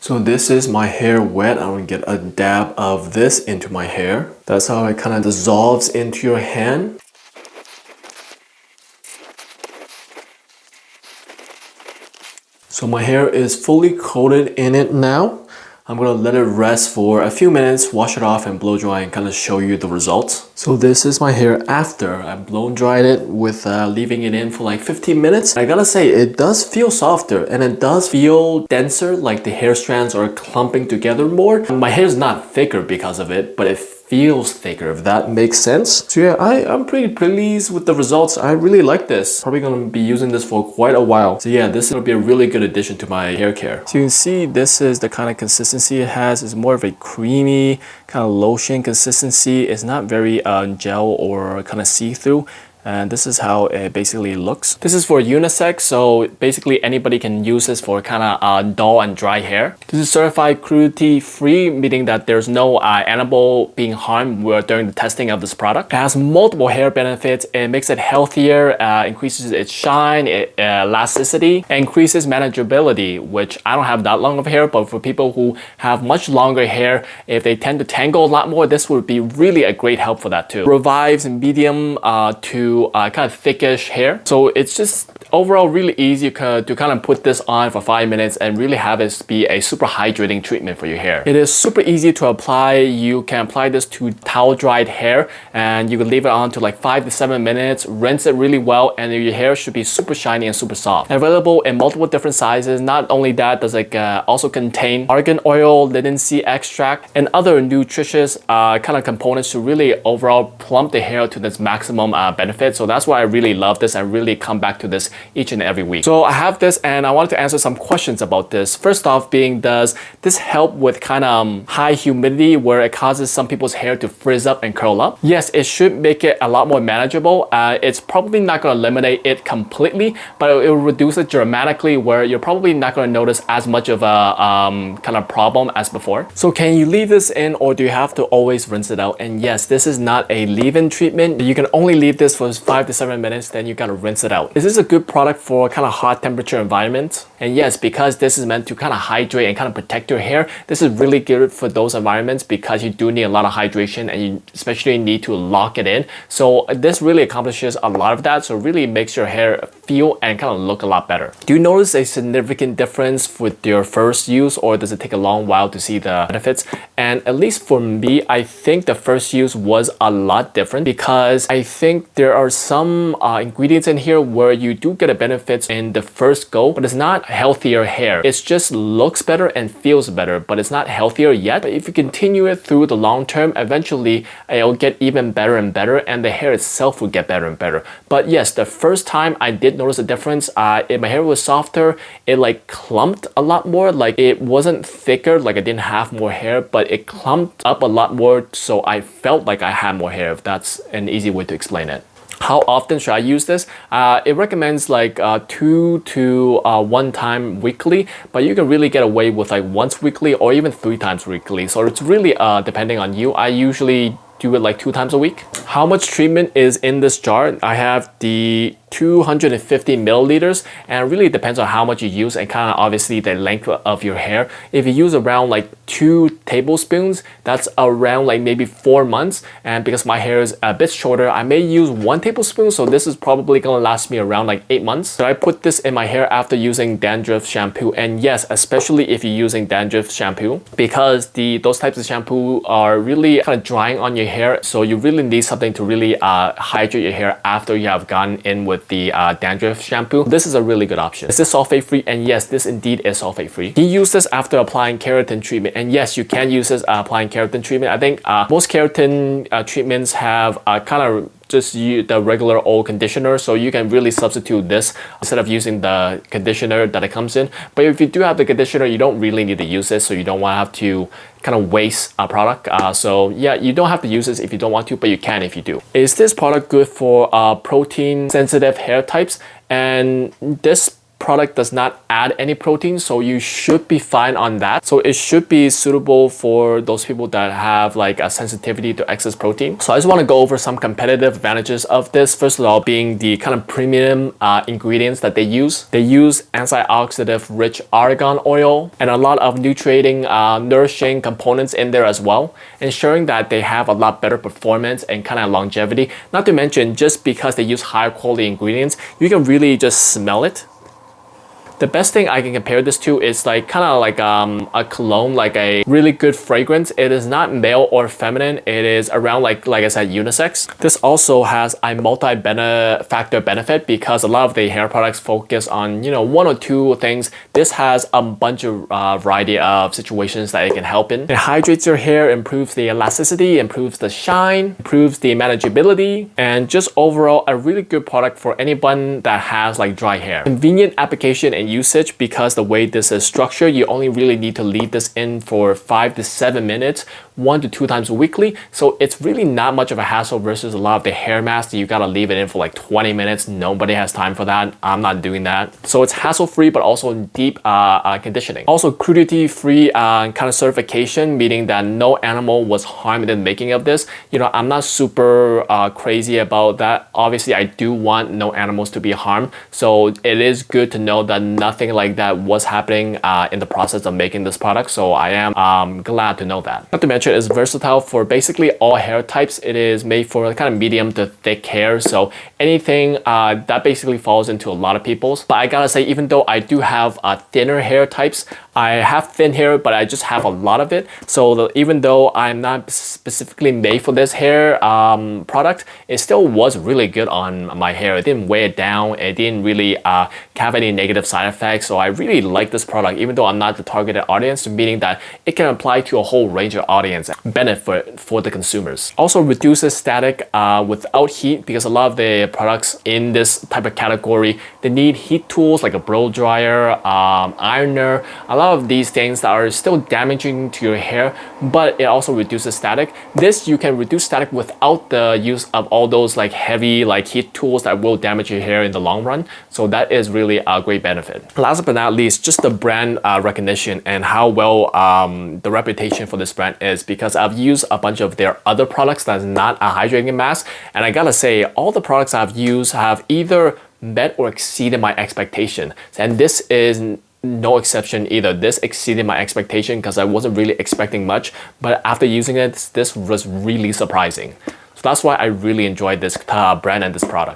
So this is my hair wet. I'm gonna get a dab of this into my hair. That's how it kind of dissolves into your hand. So my hair is fully coated in it now. I'm gonna let it rest for a few minutes, wash it off and blow dry and kind of show you the results. So this is my hair after I blow dried it with leaving it in for like 15 minutes. I gotta say, it does feel softer and it does feel denser, like the hair strands are clumping together more. My hair is not thicker because of it, but it feels thicker, if that makes sense. So yeah, I'm pretty pleased with the results. I really like this. Probably gonna be using this for quite a while. So yeah, this will be a really good addition to my hair care. So you can see this is the kind of consistency it has. It's more of a creamy kind of lotion consistency. It's not very gel or kind of see-through. And this is how it basically looks. This is for unisex, so basically anybody can use this for kind of dull and dry hair. This is certified cruelty free, meaning that there's no animal being harmed during the testing of this product. It has multiple hair benefits. It makes it healthier, increases its shine, elasticity, and increases manageability, which I don't have that long of hair, but for people who have much longer hair, if they tend to tangle a lot more, this would be really a great help for that too. Revives medium to kind of thickish hair. So it's just overall really easy to kind of put this on for 5 minutes and really have it be a super hydrating treatment for your hair. It is super easy to apply. You can apply this to towel dried hair and you can leave it on to like 5 to 7 minutes, rinse it really well, and your hair should be super shiny and super soft. Available in multiple different sizes. Not only that, does it also contain argan oil, linseed extract, and other nutritious kind of components to really overall plump the hair to this maximum benefit. So that's why I really love this. I really come back to this each and every week. So I have this and I wanted to answer some questions about this. First off being, does this help with kind of high humidity where it causes some people's hair to frizz up and curl up? Yes, it should make it a lot more manageable. It's probably not going to eliminate it completely, but it will reduce it dramatically where you're probably not going to notice as much of a kind of problem as before. So can you leave this in or do you have to always rinse it out? And yes, this is not a leave-in treatment. You can only leave this for 5 to 7 minutes, then you gotta rinse it out. Is this a good product for kind of hot temperature environments? And yes, because this is meant to kind of hydrate and kind of protect your hair, this is really good for those environments because you do need a lot of hydration and you especially need to lock it in. So this really accomplishes a lot of that. So it really makes your hair feel and kind of look a lot better. Do you notice a significant difference with your first use or does it take a long while to see the benefits? And at least for me, I think the first use was a lot different because I think there are some ingredients in here where you do get a benefits in the first go, but it's not healthier hair. It just looks better and feels better, but it's not healthier yet. But if you continue it through the long term, eventually it'll get even better and better and the hair itself will get better and better. But yes, the first time I did notice a difference. My hair was softer. It like clumped a lot more. Like it wasn't thicker, like I didn't have more hair, but it clumped up a lot more. So I felt like I had more hair, if that's an easy way to explain it. How often should I use this? It recommends like 2 to 1 time weekly, but you can really get away with like once weekly or even 3 times weekly. So it's really depending on you. I usually do it like 2 times a week. How much treatment is in this jar? I have the 250 milliliters and it really depends on how much you use and kind of obviously the length of your hair. If you use around like 2 tablespoons, that's around like maybe 4 months, and because my hair is a bit shorter, I may use 1 tablespoon, so this is probably gonna last me around like 8 months. So I put this in my hair after using dandruff shampoo, and yes, especially if you're using dandruff shampoo, because those types of shampoo are really kind of drying on your hair, so you really need something to really hydrate your hair after you have gone in with the dandruff shampoo. This is a really good option. Is this sulfate free? And yes, this indeed is sulfate free. You use this after applying keratin treatment, and yes, you can use this applying keratin treatment. I think most keratin treatments have kind of just the regular old conditioner, so you can really substitute this instead of using the conditioner that it comes in. But if you do have the conditioner, you don't really need to use this, so you don't want to have to kind of waste a product. So yeah, you don't have to use this if you don't want to, but you can if you do. Is this product good for protein sensitive hair types? And this product does not add any protein, so you should be fine on that. So it should be suitable for those people that have like a sensitivity to excess protein. So I just want to go over some competitive advantages of this. First of all, being the kind of premium ingredients that they use. They use antioxidant-rich argan oil and a lot of nutriting, nourishing components in there as well, ensuring that they have a lot better performance and kind of longevity. Not to mention, just because they use higher quality ingredients, you can really just smell it. The best thing I can compare this to is like kind of like a cologne, like a really good fragrance. It is not male or feminine. It is around like I said, unisex. This also has a multi-factor benefit because a lot of the hair products focus on, you know, one or two things. This has a bunch of variety of situations that it can help in. It hydrates your hair, improves the elasticity, improves the shine, improves the manageability, and just overall a really good product for anyone that has like dry hair. Convenient application and usage because the way this is structured, you only really need to leave this in for 5 to 7 minutes, 1 to 2 times weekly. So it's really not much of a hassle versus a lot of the hair masks that you gotta leave it in for like 20 minutes. Nobody has time for that. I'm not doing that. So it's hassle-free, but also deep conditioning. Also cruelty-free kind of certification, meaning that no animal was harmed in the making of this. You know, I'm not super crazy about that. Obviously, I do want no animals to be harmed. So it is good to know that nothing like that was happening in the process of making this product. So I am glad to know that. Not to mention, it's versatile for basically all hair types. It is made for kind of medium to thick hair. So anything that basically falls into a lot of people's. But I gotta say, even though I do have thinner hair types, I have thin hair, but I just have a lot of it. So even though I'm not specifically made for this hair product, it still was really good on my hair. It didn't weigh it down. It didn't really have any negative side effects. So I really like this product, even though I'm not the targeted audience, meaning that it can apply to a whole range of audience, benefit for the consumers. Also reduces static without heat, because a lot of the products in this type of category, they need heat tools like a blow dryer, ironer, a lot of these things that are still damaging to your hair, but it also reduces static. This, you can reduce static without the use of all those like heavy like heat tools that will damage your hair in the long run. So that is really a great benefit. Last but not least, just the brand recognition and how well the reputation for this brand is, because I've used a bunch of their other products that's not a hydrating mask, and I gotta say, all the products I've used have either met or exceeded my expectation, and this is no exception either. This exceeded my expectation because I wasn't really expecting much, but after using it, this was really surprising. So that's why I really enjoyed this brand and this product.